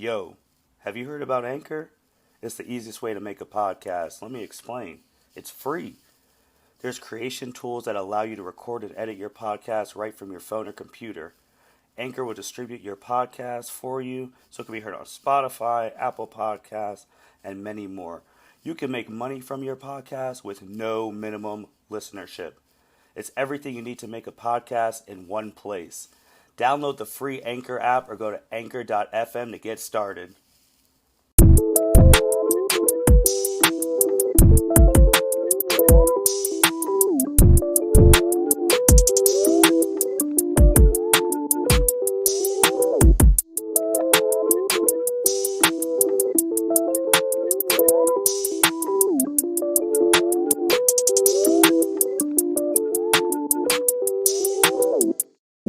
Yo, have you heard about Anchor? It's the easiest way to make a podcast. Let me explain. It's free. There's creation tools that allow you to record and edit your podcast right from your phone or computer. Anchor will distribute your podcast for you so it can be heard on Spotify, Apple Podcasts, and many more. You can make money from your podcast with no minimum listenership. It's everything you need to make a podcast in one place. Download the free Anchor app or go to anchor.fm to get started.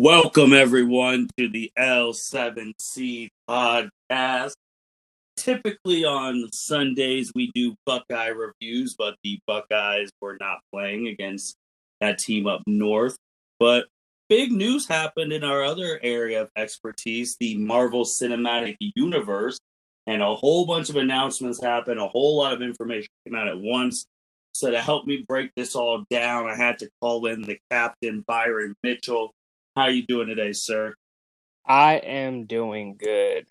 Welcome, everyone, to the L7C podcast. Typically on Sundays, we do Buckeye reviews, but the Buckeyes were not playing against that team up north. But big news happened in our other area of expertise, the Marvel Cinematic Universe, and a whole bunch of announcements happened. A whole lot of information came out at once. So to help me break this all down, I had to call in the captain, Byron Mitchell. How are you doing today, sir? I am doing good.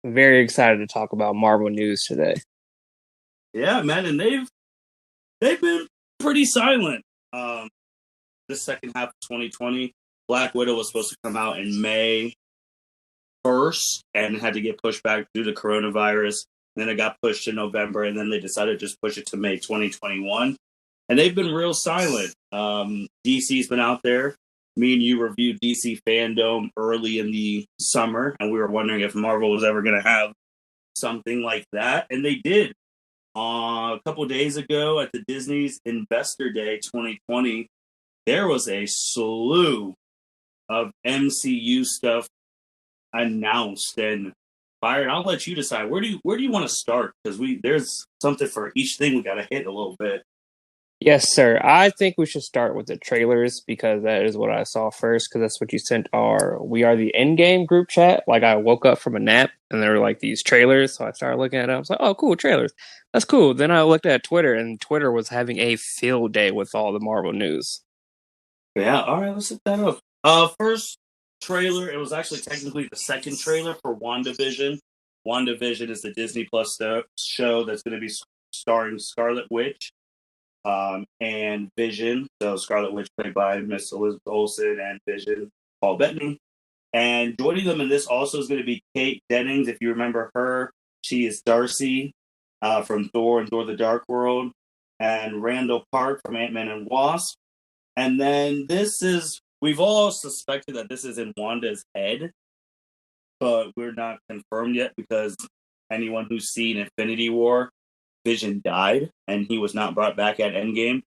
Very excited to talk about Marvel news today. Yeah, man, and they've been pretty silent. The second half of 2020, Black Widow was supposed to come out in May 1st and had to get pushed back due to coronavirus. And then it got pushed to November, and then they decided to just push it to May 2021. And they've been real silent. DC's been out there. Me and you reviewed DC Fandom early in the summer, and we were wondering if Marvel was ever going to have something like that, and they did. A couple days ago at the Disney's Investor Day 2020, there was a slew of MCU stuff announced. And Byron, I'll let you decide. Where do you want to start? Because there's something for each thing we got to hit a little bit. Yes, sir. I think we should start with the trailers because that is what I saw first. Because that's what you sent our "We Are the Endgame" group chat. Like I woke up from a nap and there were like these trailers, so I started looking at it. I was like, "Oh, cool trailers. That's cool." Then I looked at Twitter, and Twitter was having a field day with all the Marvel news. Yeah, all right, let's hit that up. First trailer. It was actually technically the second trailer for WandaVision. WandaVision is the Disney Plus show that's going to be starring Scarlet Witch. And Vision. So Scarlet Witch played by Miss Elizabeth Olsen and Vision, Paul Bettany. And joining them in this also is going to be Kate Dennings. If you remember her, she is Darcy from Thor and Thor the Dark World. And Randall Park from Ant-Man and Wasp. And then we've all suspected that this is in Wanda's head, but we're not confirmed yet because anyone who's seen Infinity War, Vision died, and he was not brought back at Endgame.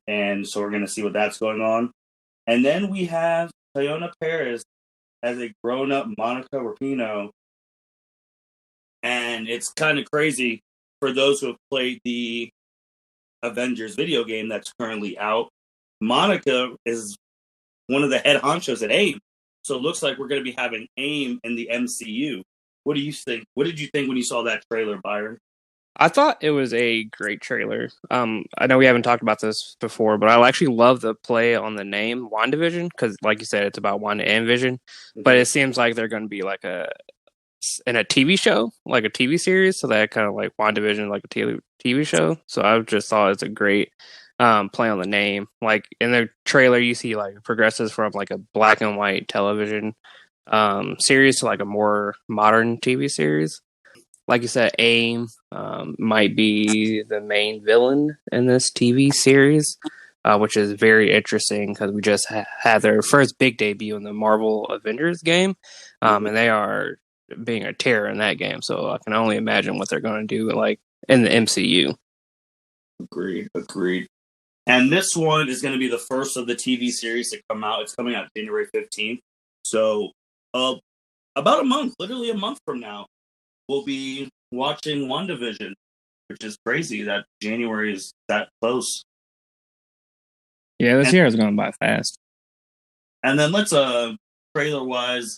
And so we're going to see what that's going on. And then we have Teyonah Parris as a grown-up Monica Rapinoe. And it's kind of crazy for those who have played the Avengers video game that's currently out. Monica is one of the head honchos at AIM. So it looks like we're going to be having AIM in the MCU. What do you think? What did you think when you saw that trailer, Byron? I thought it was a great trailer. I know we haven't talked about this before, but I actually love the play on the name WandaVision because, like you said, it's about Wanda and Vision. Mm-hmm. But it seems like they're going to be like in a TV show, like a TV series. So that kind of like WandaVision, like a TV show. So I just thought it's a great play on the name. Like in the trailer, you see like progresses from like a black and white television series to like a more modern TV series. Like you said, AIM might be the main villain in this TV series, which is very interesting because we just had their first big debut in the Marvel Avengers game, and they are being a terror in that game. So I can only imagine what they're going to do like in the MCU. Agreed. And this one is going to be the first of the TV series to come out. It's coming out January 15th. So about a month, literally a month from now, we'll be watching WandaVision, which is crazy that January is that close. Yeah, this year is going by fast. And then let's trailer-wise,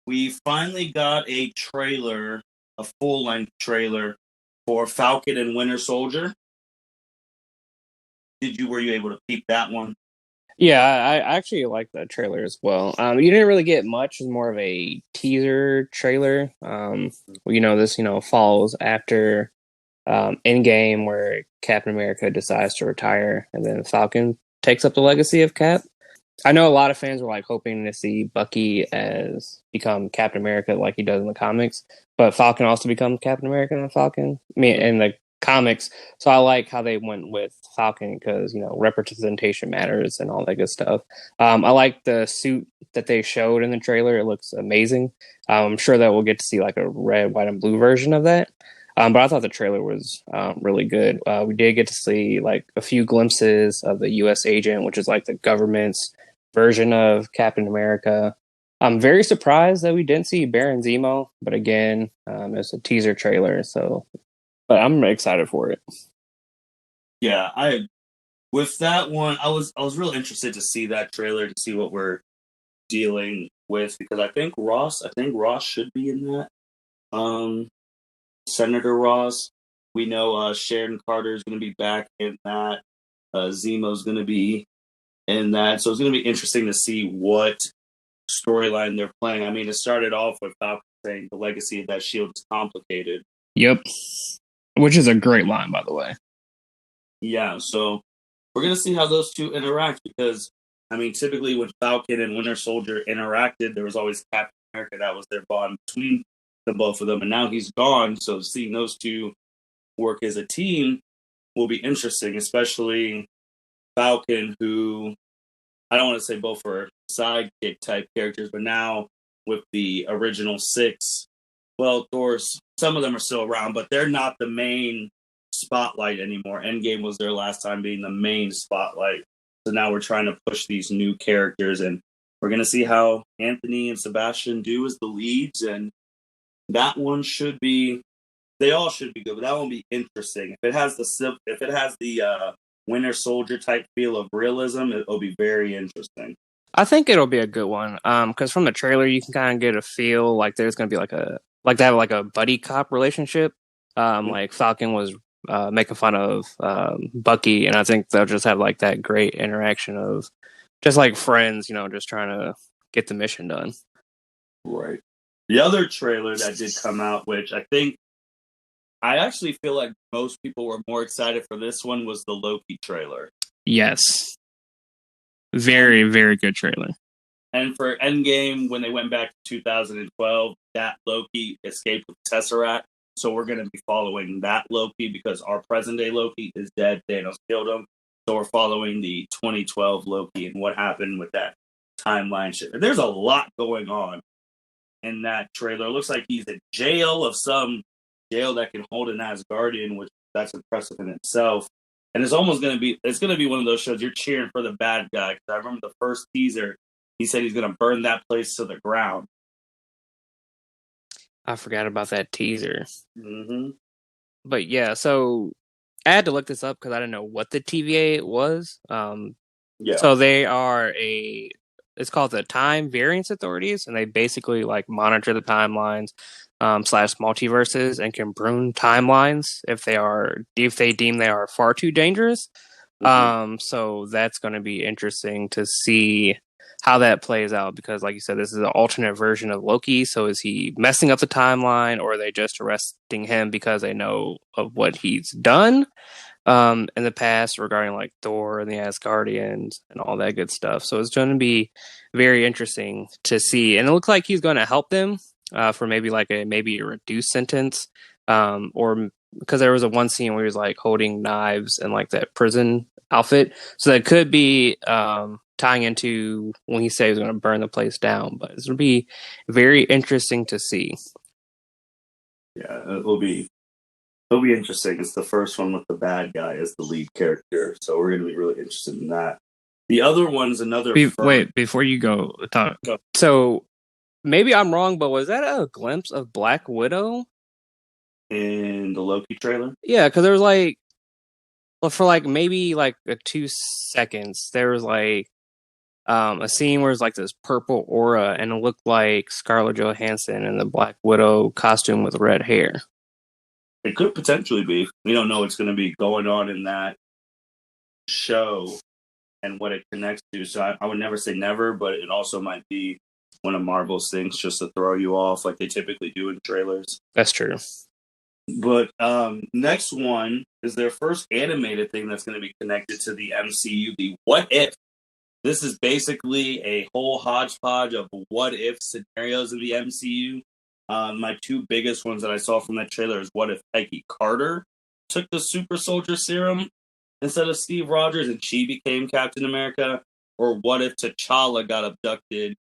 we finally got a trailer, a full-length trailer for Falcon and Winter Soldier. Were you able to peep that one? Yeah, I actually like that trailer as well. You didn't really get much; it's more of a teaser trailer. This falls after Endgame, where Captain America decides to retire, and then Falcon takes up the legacy of Cap. I know a lot of fans were like hoping to see Bucky as become Captain America like he does in the comics, but Falcon also becomes Captain America in the Falcon. I mean, in the comics. So I like how they went with Falcon because representation matters and all that good stuff. I like the suit that they showed in the trailer; it looks amazing. I'm sure that we'll get to see like a red, white, and blue version of that. But I thought the trailer was really good. We did get to see like a few glimpses of the U.S. agent, which is like the government's version of Captain America. I'm very surprised that we didn't see Baron Zemo, but again, it's a teaser trailer, but I'm excited for it. Yeah, with that one, I was real interested to see that trailer to see what we're dealing with because I think Ross should be in that. Senator Ross. We know Sharon Carter is going to be back in that. Zemo's going to be in that. So it's going to be interesting to see what storyline they're playing. I mean, it started off with Falcon saying the legacy of that shield is complicated. Yep. Which is a great line, by the way. Yeah, so we're going to see how those two interact because, I mean, typically when Falcon and Winter Soldier interacted, there was always Captain America. That was their bond between the both of them. And now he's gone, so seeing those two work as a team will be interesting, especially Falcon, who I don't want to say both are sidekick type characters, but now with the original six, well, Thor's, some of them are still around, but they're not the main spotlight anymore. Endgame was their last time being the main spotlight. So now we're trying to push these new characters, and we're going to see how Anthony and Sebastian do as the leads, and that one should be, they all should be good, but that one will be interesting. If it has the Winter Soldier type feel of realism, it'll be very interesting. I think it'll be a good one. Because from the trailer, you can kind of get a feel like there's going to be like they have like a buddy cop relationship. Like Falcon was making fun of Bucky, and I think they'll just have like that great interaction of just like friends, just trying to get the mission done. Right. The other trailer that did come out, which I actually feel like most people were more excited for this one, was the Loki trailer. Yes. Very, very good trailer. And for Endgame, when they went back to 2012, that Loki escaped with Tesseract. So we're going to be following that Loki because our present-day Loki is dead. Thanos killed him. So we're following the 2012 Loki and what happened with that timeline shift. There's a lot going on in that trailer. It looks like he's in jail of some jail that can hold an Asgardian, which that's impressive in itself. And it's almost going to be one of those shows you're cheering for the bad guy. Because I remember the first teaser, he said he's going to burn that place to the ground. I forgot about that teaser. Mm-hmm. But yeah, so I had to look this up because I didn't know what the TVA was. So they are it's called the Time Variance Authorities, and they basically like monitor the timelines / multiverses and can prune timelines if they deem they are far too dangerous. Mm-hmm. So that's going to be interesting to see how that plays out because, like you said, this is an alternate version of Loki. So is he messing up the timeline, or are they just arresting him because they know of what he's done in the past regarding like Thor and the Asgardians and all that good stuff? So it's going to be very interesting to see, and it looks like he's going to help them for maybe a reduced sentence, or because there was one scene where he was like holding knives and like that prison outfit, so that could be tying into when he says he's going to burn the place down. But it's going to be very interesting to see. Yeah, it'll be interesting. It's the first one with the bad guy as the lead character, so we're going to be really interested in that. The other one's another. Wait, before you go. So maybe I'm wrong, but was that a glimpse of Black Widow in the Loki trailer? Yeah, because there was like, for like maybe like 2 seconds, there was like a scene where it's like this purple aura, and it looked like Scarlett Johansson in the Black Widow costume with red hair. It could potentially be. We don't know what's going to be going on in that show and what it connects to. So I would never say never, but it also might be one of Marvel's things just to throw you off like they typically do in trailers. That's true. But next one is their first animated thing that's going to be connected to the MCU, the What If. This is basically a whole hodgepodge of what if scenarios of the MCU. My two biggest ones that I saw from that trailer is what if Peggy Carter took the super soldier serum instead of Steve Rogers and she became Captain America, or what if T'Challa got abducted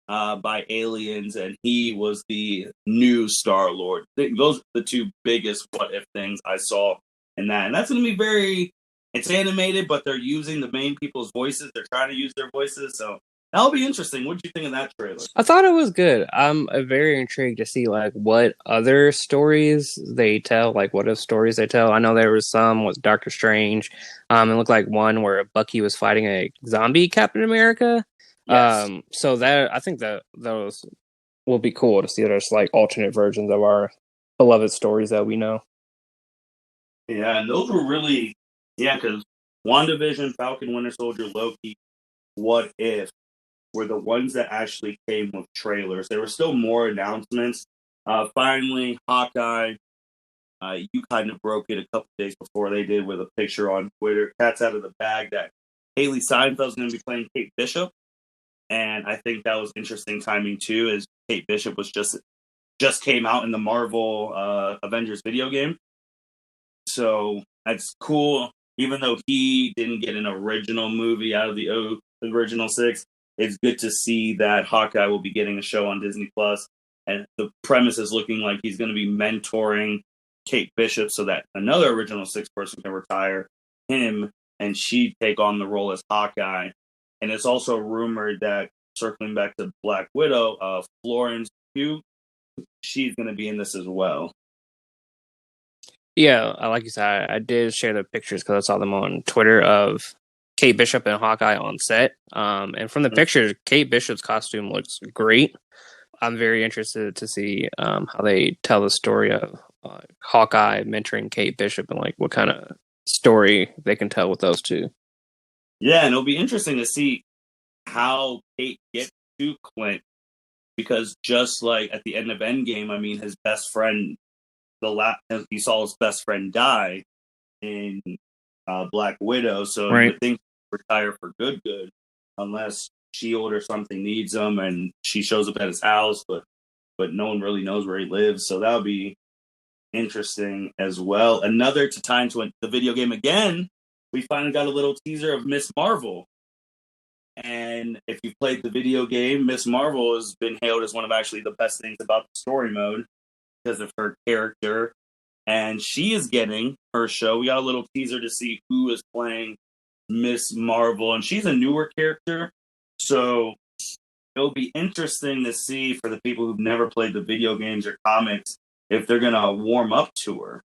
by aliens and he was the new Star-Lord. Those are the two biggest what if things I saw in that. And that's going to be it's animated, but they're using the main people's voices. They're trying to use their voices. So that'll be interesting. What did you think of that trailer? I thought it was good. I'm very intrigued to see like what other stories they tell, like what if stories they tell. I know there was some with Doctor Strange. It looked like one where Bucky was fighting a zombie Captain America. Yes. So that I think that those will be cool to see. There's like alternate versions of our beloved stories that we know. Yeah, and those were really because WandaVision, Falcon, Winter Soldier, Loki, What If were the ones that actually came with trailers. There were still more announcements. Finally, Hawkeye, you kind of broke it a couple days before they did with a picture on Twitter. Cat's out of the bag that Haley Steinfeld's going to be playing Kate Bishop. And I think that was interesting timing too, as Kate Bishop was just came out in the Marvel Avengers video game. So that's cool. Even though he didn't get an original movie out of the original 6, it's good to see that Hawkeye will be getting a show on Disney Plus, and the premise is looking like he's going to be mentoring Kate Bishop so that another original 6 person can retire him and she take on the role as Hawkeye. And it's also rumored that, circling back to Black Widow, Florence Pugh, she's going to be in this as well. Yeah, like you said, I did share the pictures because I saw them on Twitter of Kate Bishop and Hawkeye on set. And from the pictures, Kate Bishop's costume looks great. I'm very interested to see how they tell the story of Hawkeye mentoring Kate Bishop and like what kind of story they can tell with those two. Yeah, and it'll be interesting to see how Kate gets to Clint, because just like at the end of Endgame, I mean, his best friend, he saw his best friend die in Black Widow, so you would think he'd retire for good, unless S.H.I.E.L.D. or something needs him, and she shows up at his house, but no one really knows where he lives, so that would be interesting as well. Another to tie into the video game again, we finally got a little teaser of Miss Marvel. And if you've played the video game, Miss Marvel has been hailed as one of actually the best things about the story mode because of her character. And she is getting her show. We got a little teaser to see who is playing Miss Marvel. And she's a newer character. So it'll be interesting to see for the people who've never played the video games or comics if they're going to warm up to her.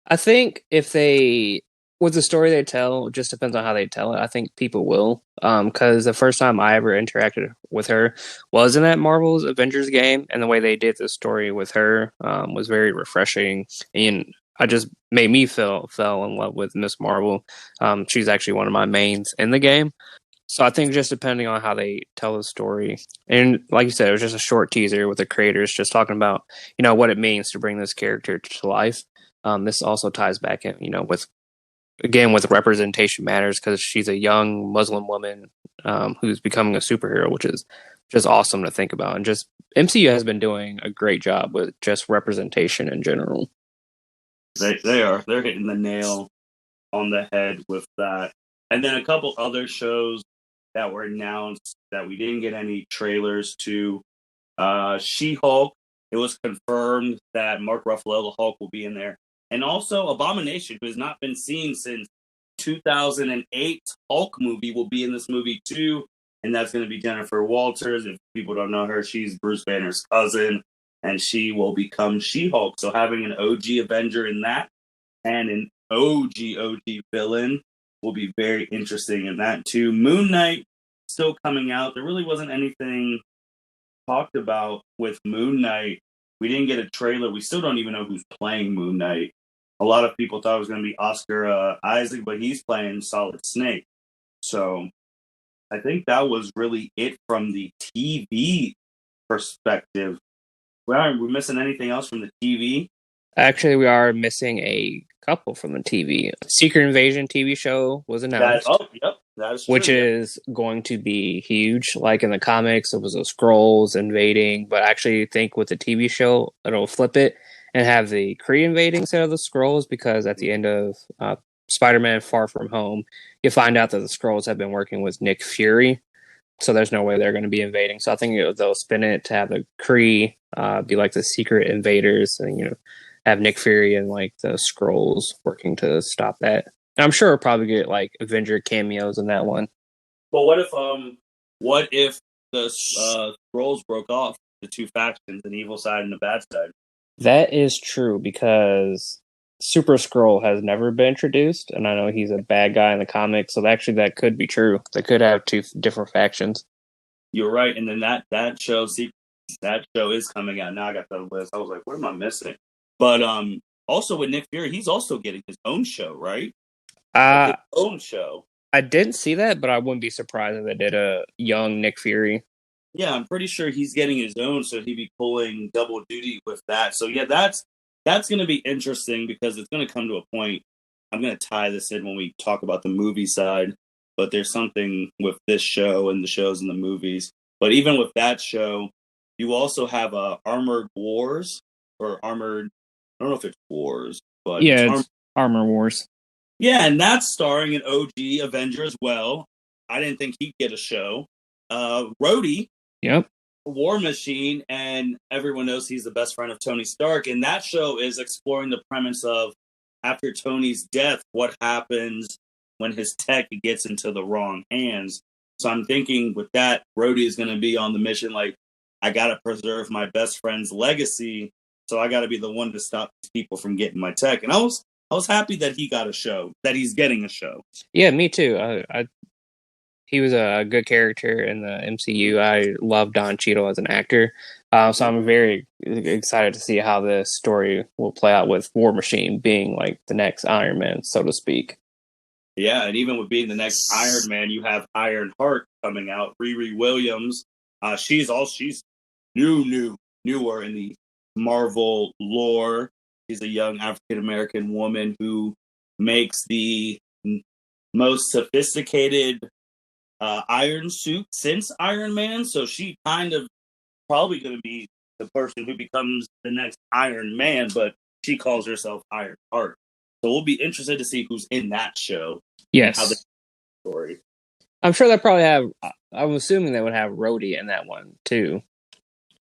I think if they, with the story they tell, it just depends on how they tell it. I think people will. Because the first time I ever interacted with her was in that Marvel's Avengers game. And the way they did the story with her was very refreshing. And I just made me fell in love with Miss Marvel. She's actually one of my mains in the game. So I think just depending on how they tell the story, and like you said, it was just a short teaser with the creators just talking about, what it means to bring this character to life. This also ties back in, with representation matters, because she's a young Muslim woman who's becoming a superhero, which is just awesome to think about. And just MCU has been doing a great job with just representation in general. They are. They're hitting the nail on the head with that. And then a couple other shows that were announced that we didn't get any trailers to. She-Hulk, it was confirmed that Mark Ruffalo, the Hulk, will be in there. And also Abomination, who has not been seen since 2008 Hulk movie, will be in this movie too. And that's going to be Jennifer Walters. If people don't know her, she's Bruce Banner's cousin. And she will become She-Hulk. So having an OG Avenger in that and an OG villain will be very interesting in that too. Moon Knight still coming out. There really wasn't anything talked about with Moon Knight. We didn't get a trailer. We still don't even know who's playing Moon Knight. A lot of people thought it was going to be Oscar Isaac, but he's playing Solid Snake. So I think that was really it from the TV perspective. Are we missing anything else from the TV? Actually, we are missing a couple from the TV. Secret Invasion TV show was announced. Yep, that is true. Which is going to be huge. Like in the comics, it was the Skrulls invading, but I actually think with the TV show, it'll flip it and have the Kree invading instead of the Skrulls, because at the end of Spider-Man Far From Home, you find out that the Skrulls have been working with Nick Fury, so there's no way they're going to be invading. So I think they'll spin it to have the Kree be like the secret invaders, and have Nick Fury and like the Skrulls working to stop that. And I'm sure we'll probably get like Avenger cameos in that one. Well, what if the Skrulls broke off the two factions, an evil side and a bad side? That is true, because Super Skrull has never been introduced, and I know he's a bad guy in the comics, so actually that could be true. They could have two different factions. You're right, and then that show is coming out. Now I got the list. I was like, what am I missing? But also with Nick Fury, he's also getting his own show, right? His own show. I didn't see that, but I wouldn't be surprised if they did a young Nick Fury. Yeah, I'm pretty sure he's getting his own, so he'd be pulling double duty with that. So yeah, that's going to be interesting, because it's going to come to a point. I'm going to tie this in when we talk about the movie side, but there's something with this show and the shows and the movies. But even with that show, you also have Armored Wars or Armored. I don't know if it's Wars, but yeah, it's Armor Wars. Yeah, and that's starring an OG Avenger as well. I didn't think he'd get a show. Rhodey. Yep. War Machine, and everyone knows he's the best friend of Tony Stark. And that show is exploring the premise of, after Tony's death, what happens when his tech gets into the wrong hands. So I'm thinking with that, Rhodey is going to be on the mission like, I got to preserve my best friend's legacy, so I got to be the one to stop people from getting my tech. And I was happy that he got a show, that he's getting a show. Yeah, me too. He was a good character in the MCU. I love Don Cheadle as an actor. So I'm very excited to see how this story will play out with War Machine being like the next Iron Man, so to speak. Yeah, and even with being the next Iron Man, you have Iron Heart coming out. Riri Williams. She's newer in the Marvel lore. She's a young African-American woman who makes the most sophisticated iron suit since Iron Man, so she kind of probably going to be the person who becomes the next Iron Man, but she calls herself Iron Heart. So we'll be interested to see who's in that show. Yes. How story. I'm sure they probably have. I'm assuming they would have Rhodey in that one too,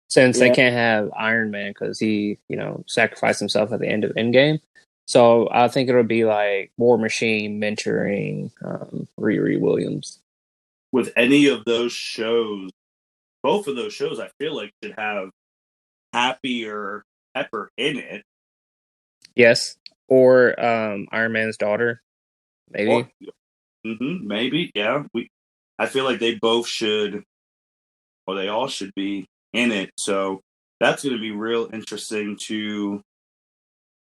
since they can't have Iron Man because he, sacrificed himself at the end of Endgame. So I think it'll be like War Machine mentoring Riri Williams. With any of those shows, both of those shows, I feel like should have Happy or Pepper in it. Yes, or Iron Man's daughter, maybe. Maybe, yeah. I feel like they both should, or they all should be in it. So that's going to be real interesting to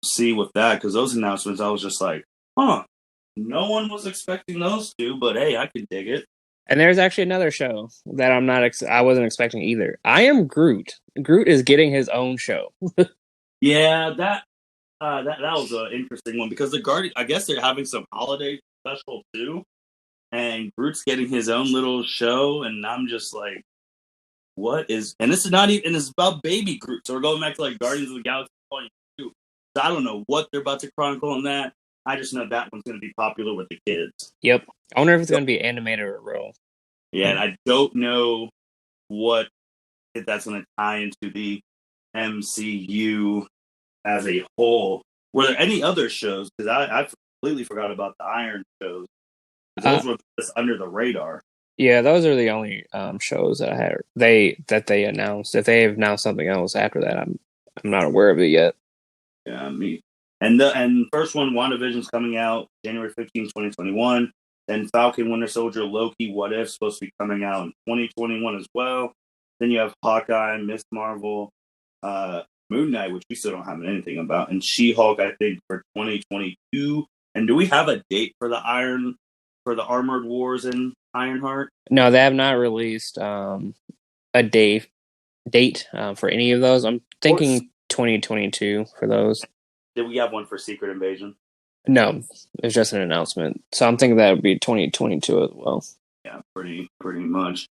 see with that, because those announcements, I was just like, no one was expecting those two, but hey, I can dig it. And there's actually another show that I wasn't expecting either. I Am Groot. Groot is getting his own show. Yeah, that was an interesting one, because the Guardian, I guess they're having some holiday special too, and Groot's getting his own little show, and I'm just like, what is? And this is not even. And it's about Baby Groot, so we're going back to like Guardians of the Galaxy 22. So I don't know what they're about to chronicle on that. I just know that one's going to be popular with the kids. Yep. I wonder if it's going to be animated or real. Yeah, and I don't know if that's going to tie into the MCU as a whole. Were there any other shows? Because I completely forgot about the Iron shows. Those were just under the radar. Yeah, those are the only shows that I had. They announced. If they have announced something else after that, I'm not aware of it yet. Yeah, me. And the first one, WandaVision's coming out January 15, 2021. Then Falcon, Winter Soldier, Loki, What If, supposed to be coming out in 2021 as well. Then you have Hawkeye, Miss Marvel, Moon Knight, which we still don't have anything about, and She-Hulk, I think, for 2022. And do we have a date for the Armored Wars and Ironheart? No, they have not released a date for any of those. I'm thinking 2022 for those. Did we have one for Secret Invasion? No, it's just an announcement. So I'm thinking that would be 2022 as well. Yeah, pretty much.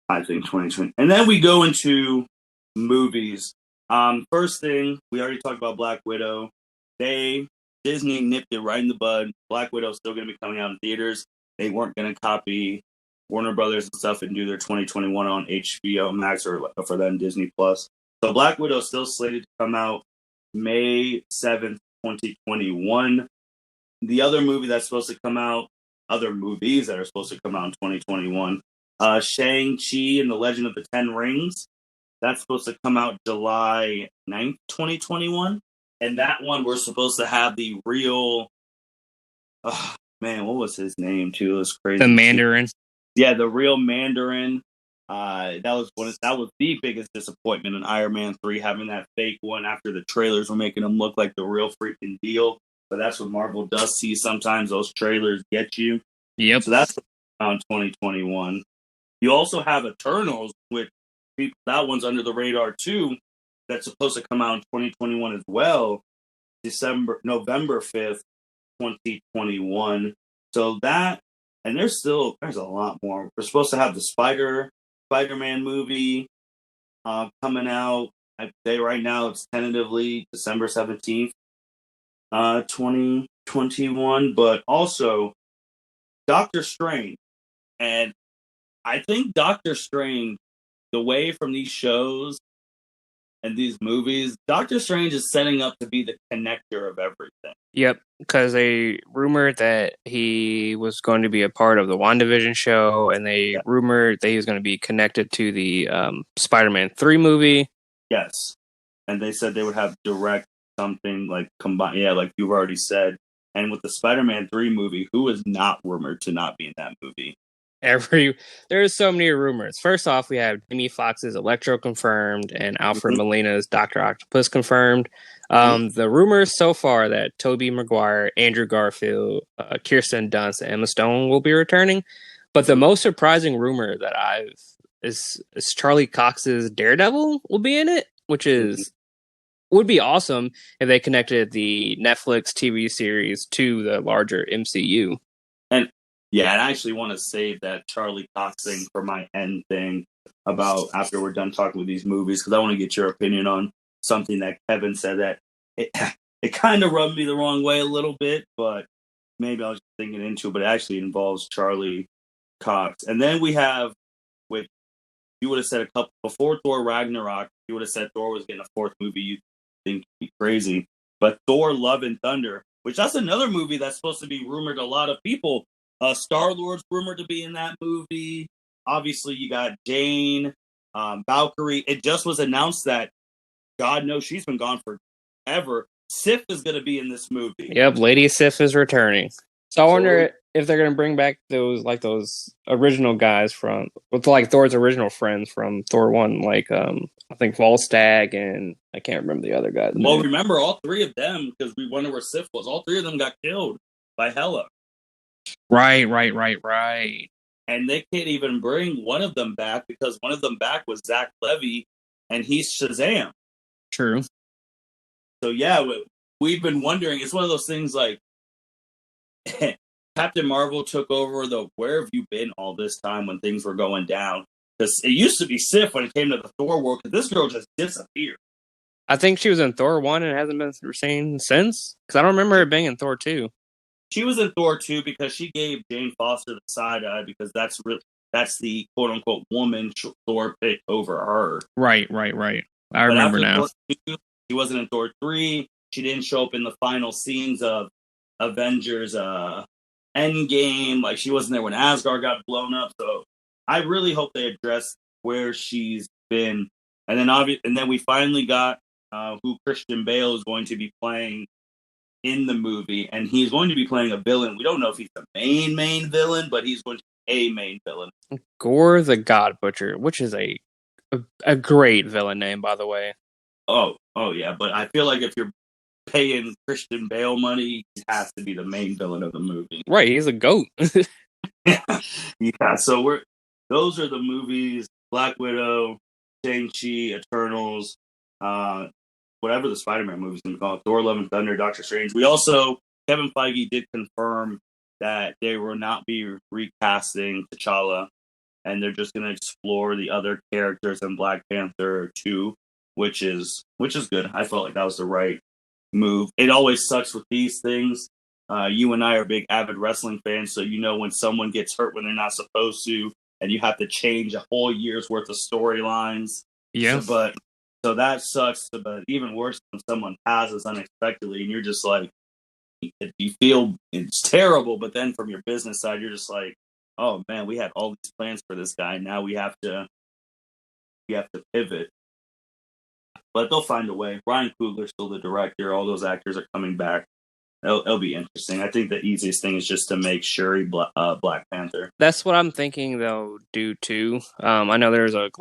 I think 2020. And then we go into movies. First thing, we already talked about Black Widow. Disney nipped it right in the bud. Black Widow's still going to be coming out in theaters. They weren't going to copy Warner Brothers and stuff and do their 2021 on HBO Max or for them Disney Plus. So Black Widow is still slated to come out May 7th, 2021. The other movie that's supposed to come out, other movies that are supposed to come out in 2021, Shang-Chi and the Legend of the Ten Rings. That's supposed to come out July 9th, 2021. And that one we're supposed to have the real, what was his name too? It was crazy. The Mandarin. Yeah, the real Mandarin. That was the biggest disappointment in Iron Man 3, having that fake one after the trailers were making him look like the real freaking deal. But that's what Marvel does see sometimes. Those trailers get you. Yep. So that's on 2021. You also have Eternals, which that one's under the radar too. That's supposed to come out in 2021 as well. November 5th, 2021. So that, and there's a lot more. We're supposed to have the Spider-Man movie coming out. I'd say right now it's tentatively December 17th, 2021. But also Doctor Strange. And I think Doctor Strange, away from these shows and these movies, Doctor Strange is setting up to be the connector of everything. Yep, because they rumored that he was going to be a part of the WandaVision show, and they rumored that he was going to be connected to the Spider-Man 3 movie. Yes, and they said they would have direct something like combined. Yeah, like you've already said. And with the Spider-Man 3 movie, who is not rumored to not be in that movie? There's so many rumors. First off, we have Jamie Foxx's Electro confirmed and Alfred Molina's Dr. Octopus confirmed. The rumors so far that Tobey Maguire, Andrew Garfield, Kirsten Dunst, and Emma Stone will be returning. But the most surprising rumor that is Charlie Cox's Daredevil will be in it, which would be awesome if they connected the Netflix TV series to the larger MCU. Yeah, and I actually want to save that Charlie Cox thing for my end thing about after we're done talking with these movies, because I want to get your opinion on something that Kevin said that it kind of rubbed me the wrong way a little bit, but maybe I was just thinking into it, but it actually involves Charlie Cox. And then we have, with you would have said a couple before Thor Ragnarok, you would have said Thor was getting a fourth movie, you'd think he'd be crazy. But Thor Love and Thunder, which that's another movie that's supposed to be rumored to a lot of people. Star-Lord's rumored to be in that movie. Obviously, you got Jane, Valkyrie. It just was announced that, God knows she's been gone forever. Sif is going to be in this movie. Yep, Lady Sif is returning. So I wonder if they're going to bring back those original guys with Thor's original friends from Thor 1, like I think Volstagg and I can't remember the other guys. Well, remember all three of them, because we wonder where Sif was. All three of them got killed by Hela. Right. And they can't even bring one of them back because one of them back was Zach Levy, and he's Shazam. True. So yeah, we've been wondering. It's one of those things like Captain Marvel took over where have you been all this time when things were going down? Because it used to be Sif when it came to the Thor world, because this girl just disappeared. I think she was in Thor 1 and hasn't been seen since. Because I don't remember her being in Thor 2. She was in Thor 2 because she gave Jane Foster the side eye, because that's the quote unquote woman Thor picked over her. Right. I remember now. Thor 2, she wasn't in Thor 3. She didn't show up in the final scenes of Avengers Endgame. Like, she wasn't there when Asgard got blown up. So I really hope they address where she's been. And then we finally got who Christian Bale is going to be playing in the movie, and he's going to be playing a villain. We don't know if he's the main villain, but he's going to be a main villain. Gore the God Butcher, which is a great villain name, by the way. Oh yeah, but I feel like if you're paying Christian Bale money, he has to be the main villain of the movie. Right, he's a goat. Yeah, so those are the movies: Black Widow, Shang-Chi, Eternals, whatever the Spider-Man movie's gonna be called, Thor: Love and Thunder, Doctor Strange. We also, Kevin Feige did confirm that they will not be recasting T'Challa, and they're just gonna explore the other characters in Black Panther 2, which is good. I felt like that was the right move. It always sucks with these things. You and I are big avid wrestling fans, so you know when someone gets hurt when they're not supposed to, and you have to change a whole year's worth of storylines. Yeah. So that sucks. But even worse when someone passes unexpectedly, and you're just like, you feel it's terrible. But then from your business side, you're just like, oh man, we had all these plans for this guy. Now we have to pivot. But they'll find a way. Ryan Coogler's still the director. All those actors are coming back. It'll be interesting. I think the easiest thing is just to make Shuri Black Panther. That's what I'm thinking they'll do too. I know there's a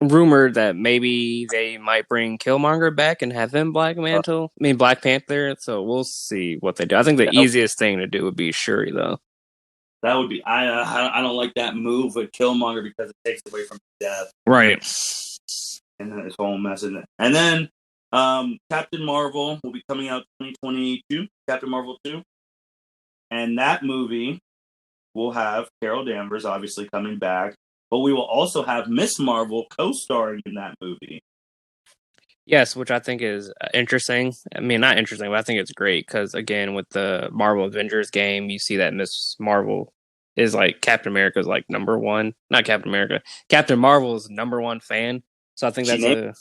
rumor that maybe they might bring Killmonger back and have him Black Panther. So we'll see what they do. I think the easiest thing to do would be Shuri, though. That would be. I don't like that move with Killmonger because it takes away from death. Right. And then this whole mess in it. And then Captain Marvel will be coming out 2022. Captain Marvel 2. And that movie will have Carol Danvers obviously coming back. But we will also have Miss Marvel co-starring in that movie. Yes, which I think is interesting. I mean, not interesting, but I think it's great because, again, with the Marvel Avengers game, you see that Miss Marvel is like Captain America's like number one. Not Captain America. Captain Marvel's number one fan. So I think that's so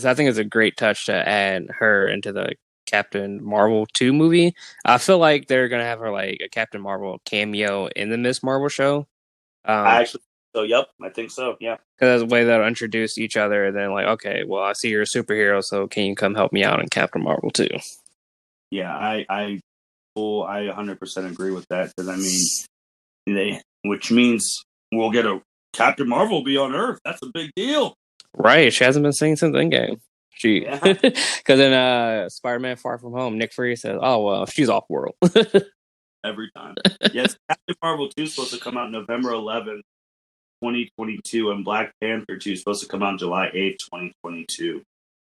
I think it's a great touch to add her into the Captain Marvel 2 movie. I feel like they're going to have her like a Captain Marvel cameo in the Miss Marvel show. I think so, yeah. Because that's a way they'll introduce each other, and then like, okay, well, I see you're a superhero, so can you come help me out in Captain Marvel too? Yeah, I 100% agree with that, because I mean, which means we'll get a Captain Marvel will be on Earth. That's a big deal, right? She hasn't been seen since Endgame. Because in Spider-Man: Far From Home, Nick Fury says, "Oh well, she's off world." Every time. Yes, Captain Marvel 2 is supposed to come out November 11th, 2022, and Black Panther 2 is supposed to come out July 8th, 2022.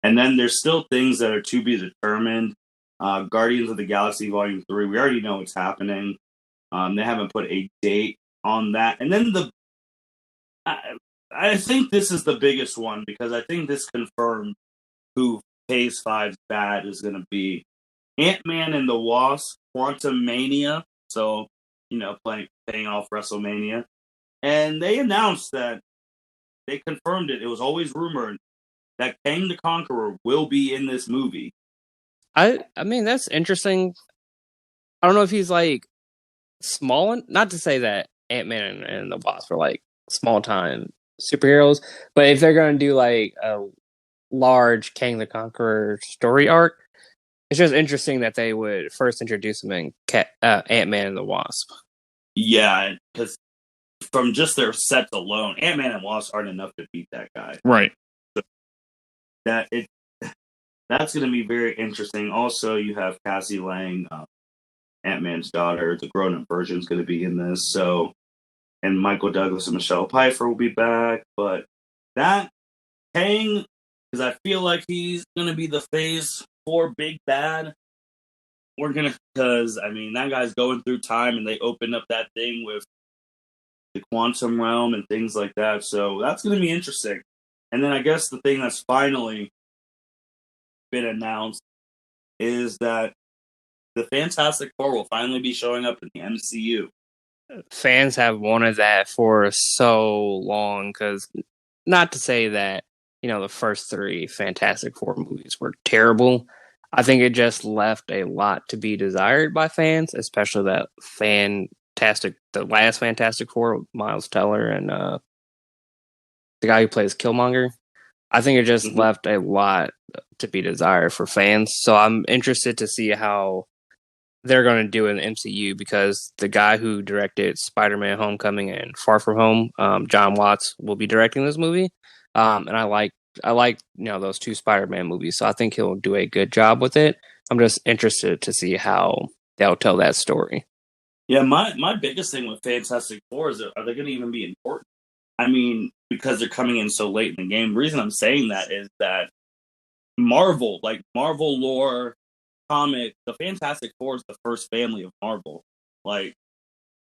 And then there's still things that are to be determined. Guardians of the Galaxy Volume 3, we already know what's happening. They haven't put a date on that. And then I think this is the biggest one, because I think this confirmed who Phase 5's bad is going to be. Ant-Man and the Wasp, Quantumania, so, paying off WrestleMania. And they announced that, they confirmed it, it was always rumored, that Kang the Conqueror will be in this movie. I mean, that's interesting. I don't know if he's like small, not to say that Ant-Man and the Wasp are like small-time superheroes, but if they're going to do like a large Kang the Conqueror story arc, it's just interesting that they would first introduce him in Ant-Man and the Wasp. Yeah, because from just their sets alone, Ant-Man and Wasp aren't enough to beat that guy. Right. So that's going to be very interesting. Also, you have Cassie Lang, Ant-Man's daughter. The grown-up version is going to be in this. So, and Michael Douglas and Michelle Pfeiffer will be back. But that Kang, because I feel like he's going to be the Phase 4 big bad. Because, I mean, that guy's going through time, and they opened up that thing with the quantum realm and things like that. So that's going to be interesting. And then I guess the thing that's finally been announced is that the Fantastic Four will finally be showing up in the MCU. Fans have wanted that for so long, because not to say that, the first 3 Fantastic Four movies were terrible. I think it just left a lot to be desired by fans, especially the last Fantastic Four, Miles Teller and the guy who plays Killmonger. I think it just left a lot to be desired for fans. So I'm interested to see how they're going to do in the MCU, because the guy who directed Spider-Man: Homecoming and Far From Home, John Watts, will be directing this movie. And I like those two Spider-Man movies, so I think he'll do a good job with it. I'm just interested to see how they'll tell that story. Yeah, my biggest thing with Fantastic Four is, are they going to even be important? I mean, because they're coming in so late in the game. The reason I'm saying that is that Marvel lore, comic, the Fantastic Four is the first family of Marvel. Like,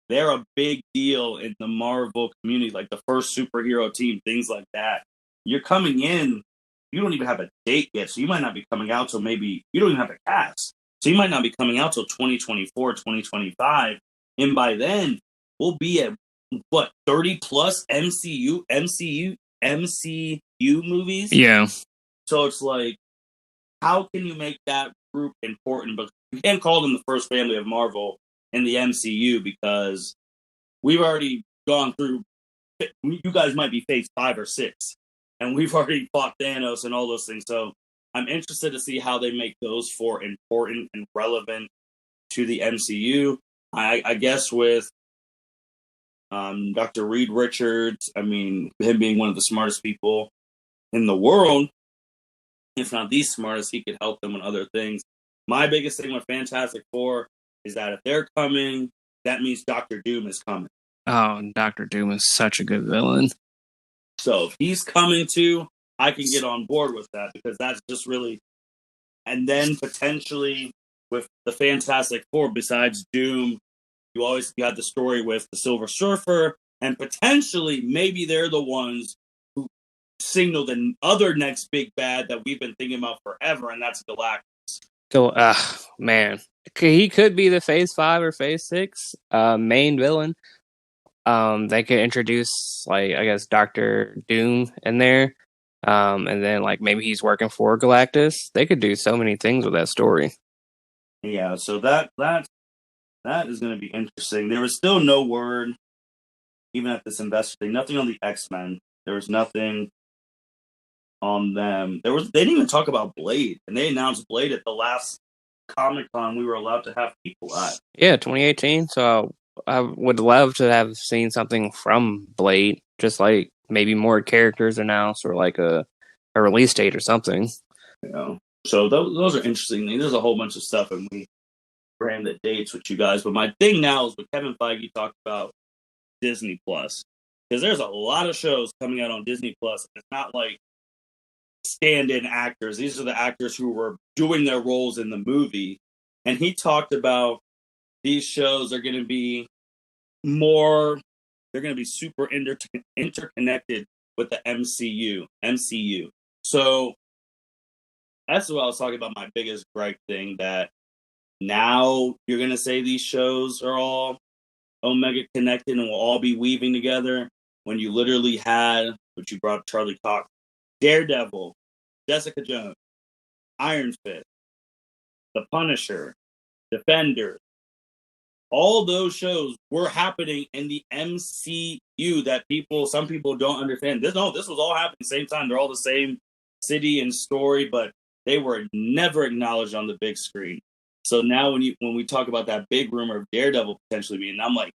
they're a big deal in the Marvel community, like the first superhero team, things like that. You're coming in, you don't even have a date yet, so you might not be coming out till maybe, you don't even have a cast. So you might not be coming out till 2024, 2025. And by then, we'll be at, 30 plus MCU movies? Yeah. So it's like, how can you make that group important? But you can't call them the first family of Marvel in the MCU, because we've already gone through, you guys might be phase 5 or 6, and we've already fought Thanos and all those things. So I'm interested to see how they make those 4 important and relevant to the MCU. I guess with Dr. Reed Richards, I mean, him being one of the smartest people in the world, if not the smartest, he could help them on other things. My biggest thing with Fantastic Four is that if they're coming, that means Doctor Doom is coming. Oh, Doctor Doom is such a good villain. So if he's coming too, I can get on board with that, because that's just really... And then potentially with the Fantastic Four, besides Doom, you had the story with the Silver Surfer, and potentially maybe they're the ones who signal the other next big bad that we've been thinking about forever, and that's Galactus. Man. He could be the Phase 5 or Phase 6 main villain. They could introduce, like, I guess, Doctor Doom in there. And then, like, maybe he's working for Galactus. They could do so many things with that story. Yeah, so that is going to be interesting. There was still no word, even at this investor thing, nothing on the X-Men. There was nothing on them. They didn't even talk about Blade, and they announced Blade at the last Comic-Con we were allowed to have people at. Yeah, 2018. So I would love to have seen something from Blade, just like maybe more characters announced, or like a release date or something. So those are interesting. There's a whole bunch of stuff, and we ran the dates with you guys. But my thing now is what Kevin Feige talked about Disney Plus, because there's a lot of shows coming out on Disney Plus. It's not like stand-in actors. These are the actors who were doing their roles in the movie. And he talked about these shows are going to be they're going to be super interconnected with the MCU. So that's what I was talking about. My biggest gripe thing, that now you're going to say these shows are all Omega connected and will all be weaving together, when you literally had, which you brought up, Charlie Cox, Daredevil, Jessica Jones, Iron Fist, The Punisher, Defender. All those shows were happening in the MCU that some people don't understand. This was all happening at the same time. They're all the same city and story, but they were never acknowledged on the big screen. So now when we talk about that big rumor of Daredevil potentially being, I'm like,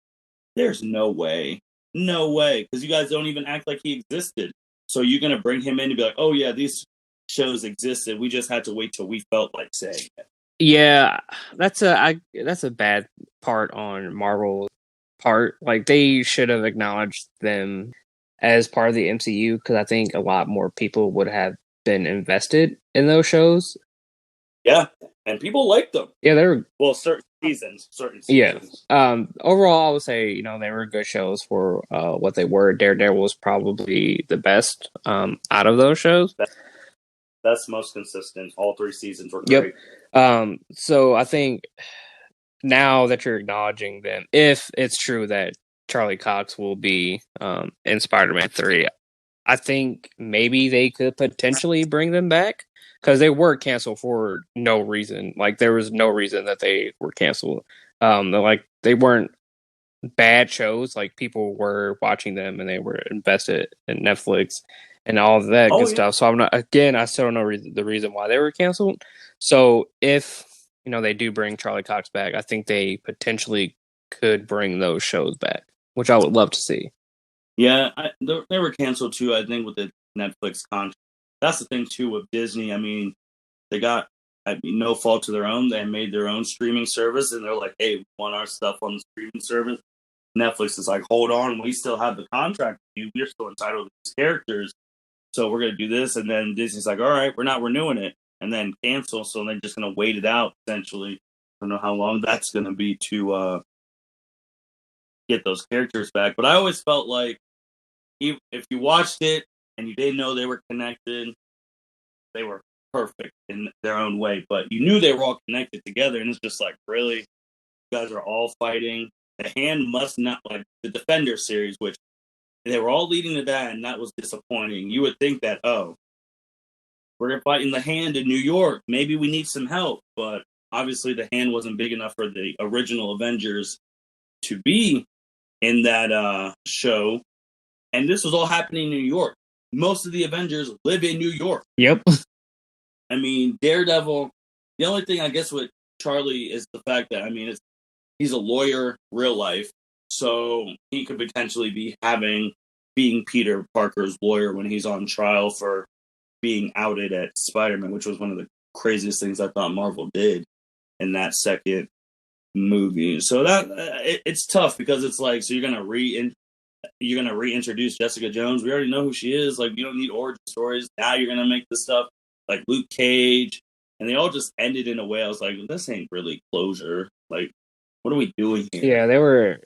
there's no way, because you guys don't even act like he existed. So you're gonna bring him in and be like, oh yeah, these shows existed. We just had to wait till we felt like saying it. Yeah, that's a bad part on Marvel's part. Like, they should have acknowledged them as part of the MCU, because I think a lot more people would have been invested in those shows. Yeah, and people liked them. Yeah, they were certain seasons. Yeah. Overall, I would say, they were good shows for what they were. Daredevil was probably the best out of those shows. That's most consistent. All 3 seasons were great. Yep. So I think now that you're acknowledging them, if it's true that Charlie Cox will be in Spider-Man 3, I think maybe they could potentially bring them back, because they were canceled for no reason. Like, there was no reason that they were canceled. They weren't bad shows. Like, people were watching them and they were invested in Netflix. and all of that Oh good yeah. stuff. So I'm not, again, I still don't know the reason why they were canceled. So if they do bring Charlie Cox back, I think they potentially could bring those shows back, which I would love to see. Yeah, they were canceled too. I think with the Netflix contract. That's the thing too with Disney. I mean, they got no fault to their own. They made their own streaming service, and they're like, "Hey, we want our stuff on the streaming service." Netflix is like, "Hold on, we still have the contract with you. We're still entitled to these characters, so we're gonna do this." And then Disney's like, "All right, we're not renewing it," and then cancel. So they're just gonna wait it out. Essentially, I don't know how long that's gonna be to get those characters back. But I always felt like if you watched it and you didn't know they were connected, they were perfect in their own way. But you knew they were all connected together, and it's just like, really, you guys are all fighting. The Hand must not, like the Defender series, which they were all leading to that, and that was disappointing. You would think that, oh, we're fighting the Hand in New York. Maybe we need some help, but obviously the Hand wasn't big enough for the original Avengers to be in that show. And this was all happening in New York. Most of the Avengers live in New York. Yep. I mean, Daredevil, the only thing I guess with Charlie is the fact that, I mean, he's a lawyer, real life, so he could potentially be being Peter Parker's lawyer when he's on trial for being outed at Spider-Man, which was one of the craziest things I thought Marvel did in that second movie. So that it's tough because it's like, so you're gonna reintroduce Jessica Jones. We already know who she is. Like, you don't need origin stories. Now you're gonna make this stuff like Luke Cage, and they all just ended in a way I was like, this ain't really closure. Like, what are we doing here? Yeah, they were,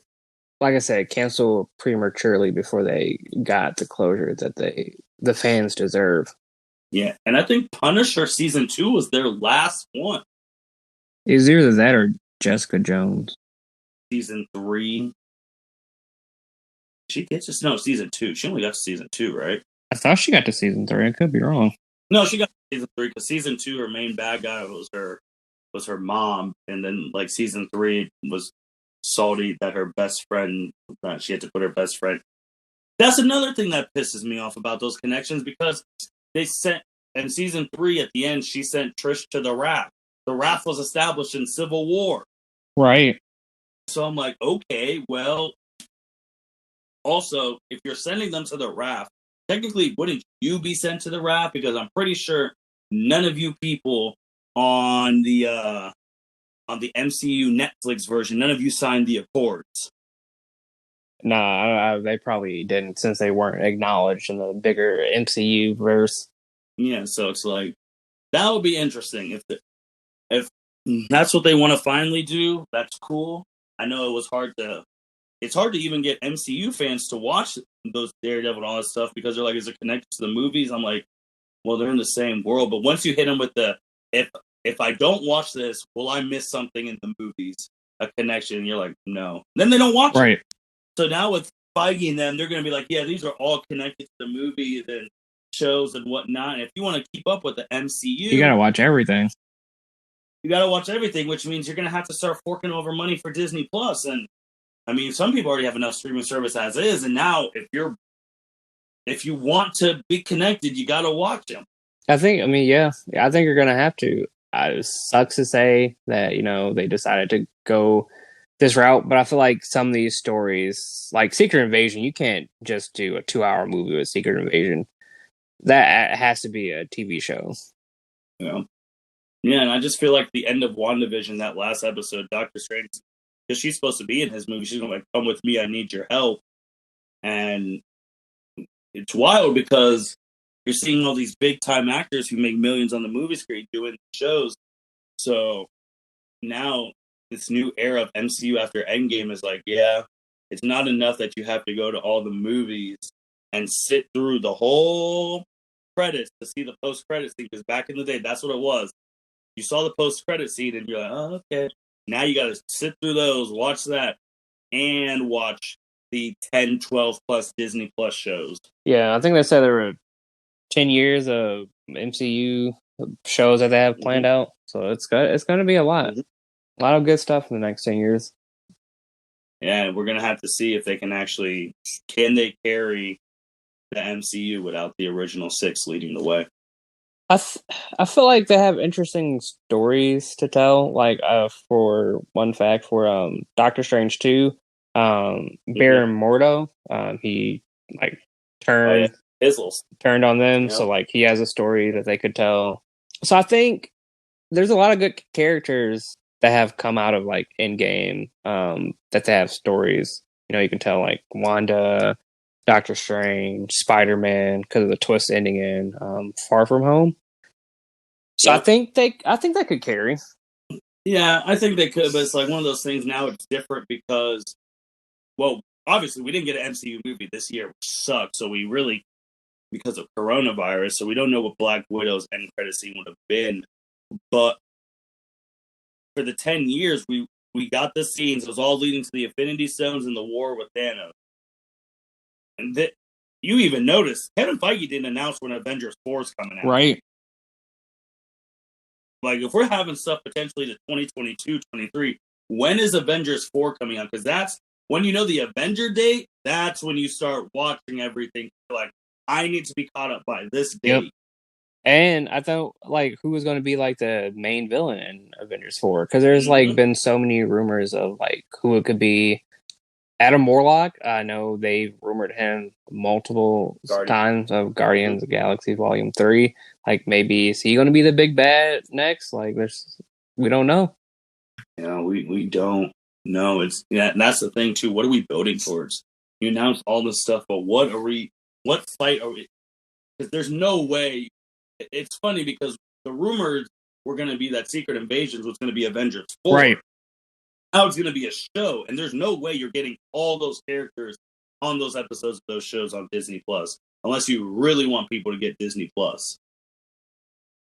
like I said, canceled prematurely before they got the closure that the fans deserve. Yeah, and I think Punisher season 2 was their last one. It was either that or Jessica Jones. Season 3. She gets no season 2. She only got to season 2, right? I thought she got to season 3. I could be wrong. No, she got to season 3 because season 2, her main bad guy was her mom, and then like season 3 was salty that her best friend, she had to put her best friend. That's another thing that pisses me off about those connections, because they sent in season 3 at the end, she sent Trish to the Raft. The Raft was established in Civil War, right? So I'm like, okay, well, also if you're sending them to the Raft, technically wouldn't you be sent to the Raft? Because I'm pretty sure none of you people on the MCU Netflix version, none of you signed the Accords. Nah, they probably didn't, since they weren't acknowledged in the bigger MCU verse. Yeah, so it's like, that would be interesting if that's what they want to finally do. That's cool. I know it's hard to even get MCU fans to watch those Daredevil and all that stuff, because they're like, is it connected to the movies? I'm like, well, they're in the same world. But once you hit them with the, if I don't watch this, will I miss something in the movies? A connection. And you're like, no. Then they don't watch it. So now with Feige and them, they're going to be like, yeah, these are all connected to the movies and shows and whatnot. And if you want to keep up with the MCU, you got to watch everything. You got to watch everything, which means you're going to have to start forking over money for Disney Plus. And I mean, some people already have enough streaming service as is, and now if you want to be connected, you got to watch them. I think you're going to have to. It sucks to say that they decided to go this route, but I feel like some of these stories, like Secret Invasion, you can't just do a 2-hour movie with Secret Invasion. That has to be a TV show. Yeah, and I just feel like the end of WandaVision, that last episode, Doctor Strange, because she's supposed to be in his movie, she's going to like, come with me, I need your help. And it's wild because you're seeing all these big time actors who make millions on the movie screen doing shows. So now this new era of MCU after Endgame is like, yeah, it's not enough that you have to go to all the movies and sit through the whole credits to see the post credits scene, because back in the day, that's what it was. You saw the post credit scene and you're like, oh, okay. Now you got to sit through those, watch that, and watch the 10, 12 plus Disney Plus shows. Yeah, I think they said there were 10 years of MCU shows that they have planned out. So it's going to be a lot. A lot of good stuff in the next 10 years. Yeah, we're going to have to see if they can actually, can they carry the MCU without the original 6 leading the way. I feel like they have interesting stories to tell. Like for one fact, for Doctor Strange 2, Baron Mordo, he like turned turned on them, so like he has a story that they could tell. So I think there's a lot of good characters that have come out of like Endgame, that they have stories. You know, you can tell like Wanda, Doctor Strange, Spider-Man, because of the twist ending in Far From Home. So I think they could carry. Yeah, I think they could, but it's like one of those things. Now it's different because, well, obviously we didn't get an MCU movie this year, which sucks. So we really, because of coronavirus, so we don't know what Black Widow's end credit scene would have been. But for the 10 years, we got the scenes. It was all leading to the Infinity Stones and the war with Thanos. And you even noticed Kevin Feige didn't announce when Avengers 4 is coming out. Right. Like, if we're having stuff potentially to 2022, 23, when is Avengers 4 coming out? Because that's when you know the Avenger date, that's when you start watching everything. Like, I need to be caught up by this date. Yep. And I thought, like, who was going to be, like, the main villain in Avengers 4? Because there's, like, been so many rumors of, like, who it could be. Adam Warlock, I know they rumored him multiple times of Guardians of the Galaxy Volume 3. Like, maybe is he going to be the big bad next? Like, we don't know. Yeah, we don't know. And that's the thing, too. What are we building towards? You announce all this stuff, but what fight are we? Because there's no way. It's funny because the rumors were going to be that Secret Invasions was going to be Avengers 4. Right. Now it's going to be a show, and there's no way you're getting all those characters on those episodes of those shows on Disney Plus, unless you really want people to get Disney Plus.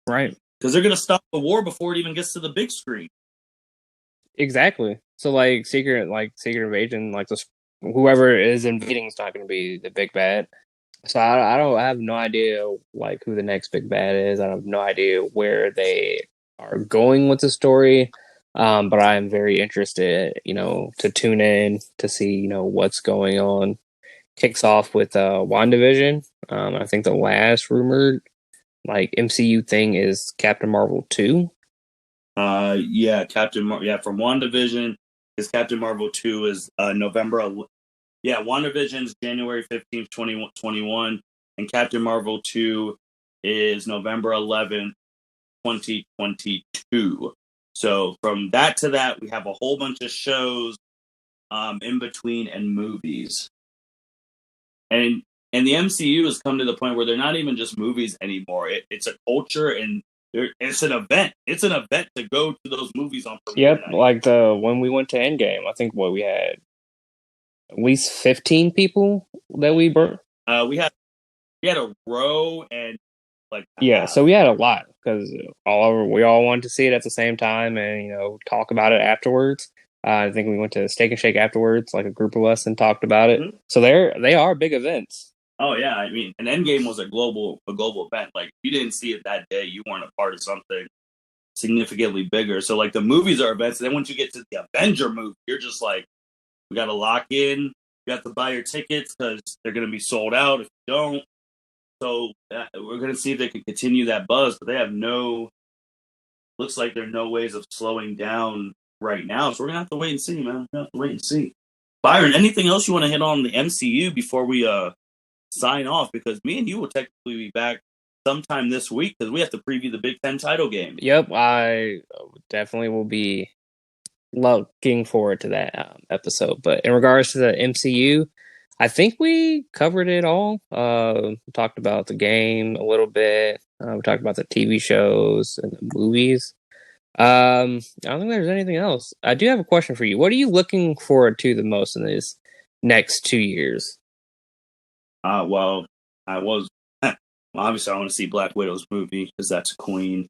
Right. Because they're going to stop the war before it even gets to the big screen. Exactly. So, like, Secret Invasion, like, whoever is invading is not going to be the big bad. So I have no idea like who the next big bad is. I have no idea where they are going with the story. But I am very interested, to tune in to see, what's going on. Kicks off with WandaVision. I think the last rumored like MCU thing is Captain Marvel 2. Yeah, from WandaVision is Captain Marvel 2 is November. Yeah, WandaVision's January 15th, 2021, and Captain Marvel 2 is November 11th, 2022. So from that to that, we have a whole bunch of shows in between and movies. And the MCU has come to the point where they're not even just movies anymore. It's a culture and it's an event. It's an event to go to those movies on premiere night. Like when we went to Endgame, I think we had at least 15 people that we brought. We had a row and so we had a lot because we all wanted to see it at the same time and talk about it afterwards. I think we went to Steak and Shake afterwards, like a group of us, and talked about it. Mm-hmm. So they are big events. Oh yeah, I mean, an Endgame was a global event. Like, if you didn't see it that day, you weren't a part of something significantly bigger. So like the movies are events, and then once you get to the Avenger movie, you're just like, we got to lock in. You have to buy your tickets because they're going to be sold out if you don't. So we're going to see if they can continue that buzz, but they have looks like there are no ways of slowing down right now. So we're going to have to wait and see, man. We're going to have to wait and see. Byron, anything else you want to hit on the MCU before we sign off? Because me and you will technically be back sometime this week because we have to preview the Big Ten title game. Yep, I definitely will be looking forward to that episode. But in regards to the MCU, I think we covered it all. We talked about the game a little bit. We talked about the TV shows and the movies. I don't think there's anything else. I do have a question for you. What are you looking forward to the most in these next 2 years? Well, obviously I want to see Black Widow's movie because that's a queen.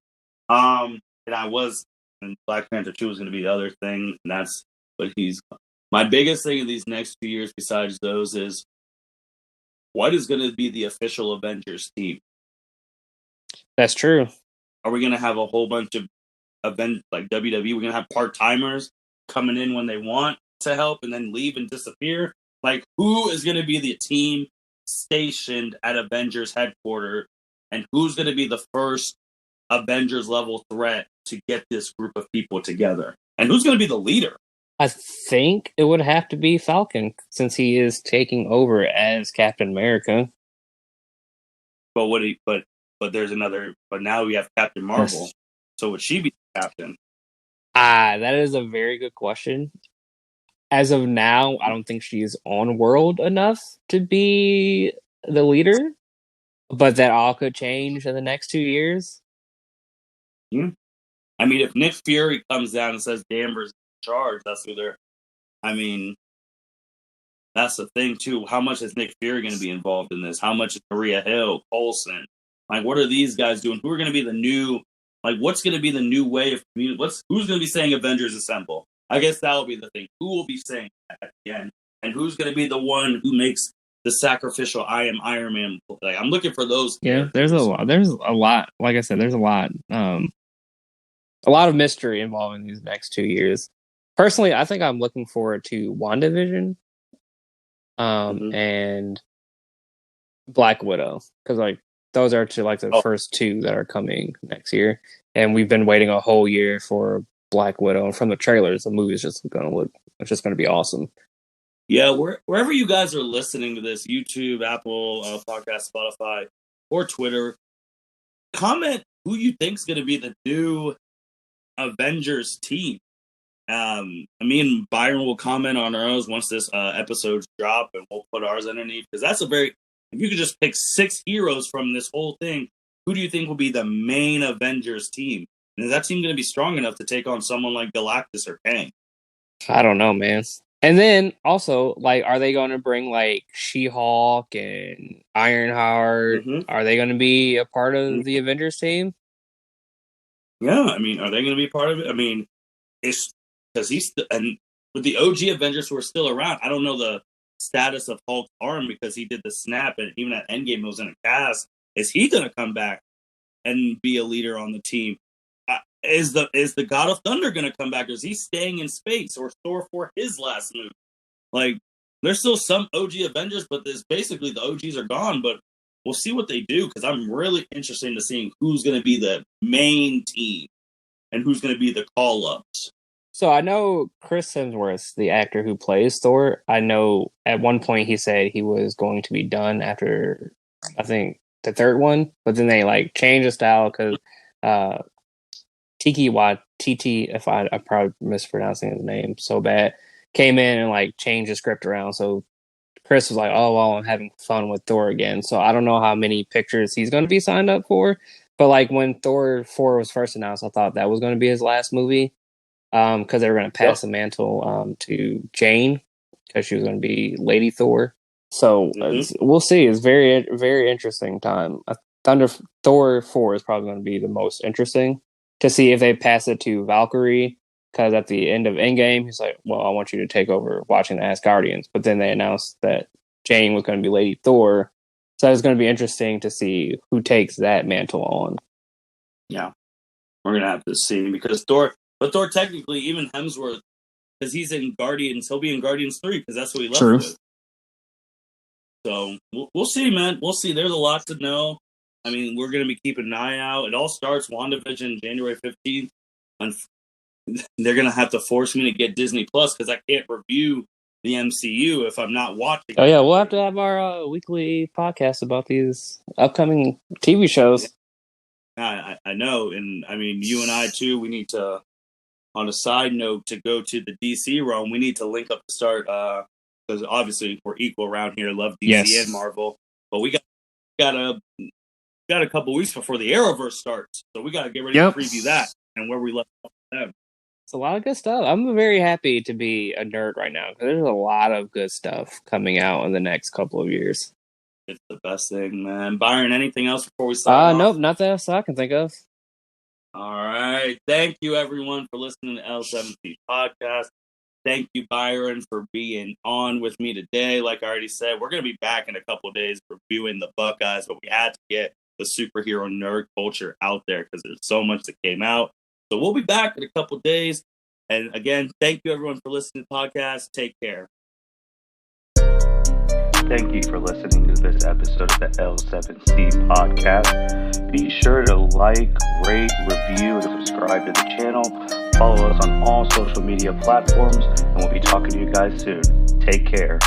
And Black Panther 2 was going to be the other thing, and that's what my biggest thing in these next 2 years besides those is what is going to be the official Avengers team? That's true. Are we going to have a whole bunch of events like WWE? We're going to have part-timers coming in when they want to help and then leave and disappear? Like, who is going to be the team stationed at Avengers headquarters, and who's going to be the first Avengers level threat to get this group of people together, and who's going to be the leader? I think it would have to be Falcon since he is taking over as Captain America. But there's another. But now we have Captain Marvel. Yes. So would she be the captain? That is a very good question. As of now, I don't think she's on world enough to be the leader, but that all could change in the next 2 years. Yeah. I mean, if Nick Fury comes down and says Danvers in charge, that's who they're. I mean, that's the thing too. How much is Nick Fury going to be involved in this? How much is Maria Hill, Coulson? Like, what are these guys doing? Who are going to be the new? Like, what's going to be the new way of community? Who's going to be saying Avengers Assemble? I guess that will be the thing. Who will be saying that at the end? And who's going to be the one who makes the sacrificial I am Iron Man? Like, I'm looking for those. Yeah, there's a lot. There's a lot. Like I said, there's a lot. A lot of mystery involving these next 2 years. Personally, I think I'm looking forward to WandaVision and Black Widow. Because, like, those are the first two that are coming next year. And we've been waiting a whole year for Black Widow. And from the trailers, the movie is just going to be awesome. Yeah, wherever you guys are listening to this, YouTube, Apple, Podcast, Spotify, or Twitter, comment who you think is going to be the new Avengers team. Me and Byron will comment on ours once this episode's drop, and we'll put ours underneath, because that's if you could just pick 6 heroes from this whole thing, who do you think will be the main Avengers team? And is that team going to be strong enough to take on someone like Galactus or Kang? I don't know, man. And then also, like, are they going to bring like She-Hulk and Ironheart? Are they going to be a part of the Avengers team? Yeah, I mean, are they going to be part of it? I mean, it's because and with the OG Avengers who are still around, I don't know the status of Hulk's arm because he did the snap, and even at Endgame was in a cast. Is he going to come back and be a leader on the team? Is the God of Thunder going to come back, or is he staying in space, or Thor for his last move? Like, there's still some OG Avengers, but there's basically the OGs are gone. But we'll see what they do, because I'm really interested in seeing who's going to be the main team and who's going to be the call-ups. So I know Chris Hemsworth, the actor who plays Thor, I know at one point he said he was going to be done after, I think, the third one, but then they like changed the style because Tiki Watiti, if I'm probably mispronouncing his name so bad, came in and like changed the script around. So Chris was like, "Oh well, I'm having fun with Thor again." So I don't know how many pictures he's going to be signed up for, but like when Thor 4 was first announced, I thought that was going to be his last movie. Because they were going to pass the mantle to Jane, because she was going to be Lady Thor. So we'll see. It's very, very interesting time. Thor 4 is probably going to be the most interesting to see if they pass it to Valkyrie. Because at the end of Endgame, he's like, "Well, I want you to take over watching the Asgardians." But then they announced that Jane was going to be Lady Thor. So it's going to be interesting to see who takes that mantle on. Yeah, we're going to have to see, because Thor technically, even Hemsworth, because he's in Guardians, he'll be in Guardians 3, because that's what he left with. So we'll see, man. We'll see. There's a lot to know. I mean, we're going to be keeping an eye out. It all starts WandaVision January 15th. They're going to have to force me to get Disney Plus, because I can't review the MCU if I'm not watching. Oh, yeah. We'll have to have our weekly podcast about these upcoming TV shows. I know. And I mean, you and I, too, we need to, on a side note, to go to the DC realm, we need to link up to start, because obviously we're equal around here. Love DC and Marvel, but we got a couple weeks before the Arrowverse starts, so we got to get ready to preview that and where we left off with them. It's a lot of good stuff. I'm very happy to be a nerd right now, because there's a lot of good stuff coming out in the next couple of years. It's the best thing, man. Byron, anything else before we sign off? Nope, not that I can think of. All right. Thank you, everyone, for listening to L7C Podcast. Thank you, Byron, for being on with me today. Like I already said, we're going to be back in a couple of days reviewing the Buckeyes, but we had to get the superhero nerd culture out there because there's so much that came out. So we'll be back in a couple of days. And again, thank you, everyone, for listening to the podcast. Take care. Thank you for listening to this episode of the L7C podcast. Be sure to like, rate, review, and subscribe to the channel. Follow us on all social media platforms, and we'll be talking to you guys soon. Take care.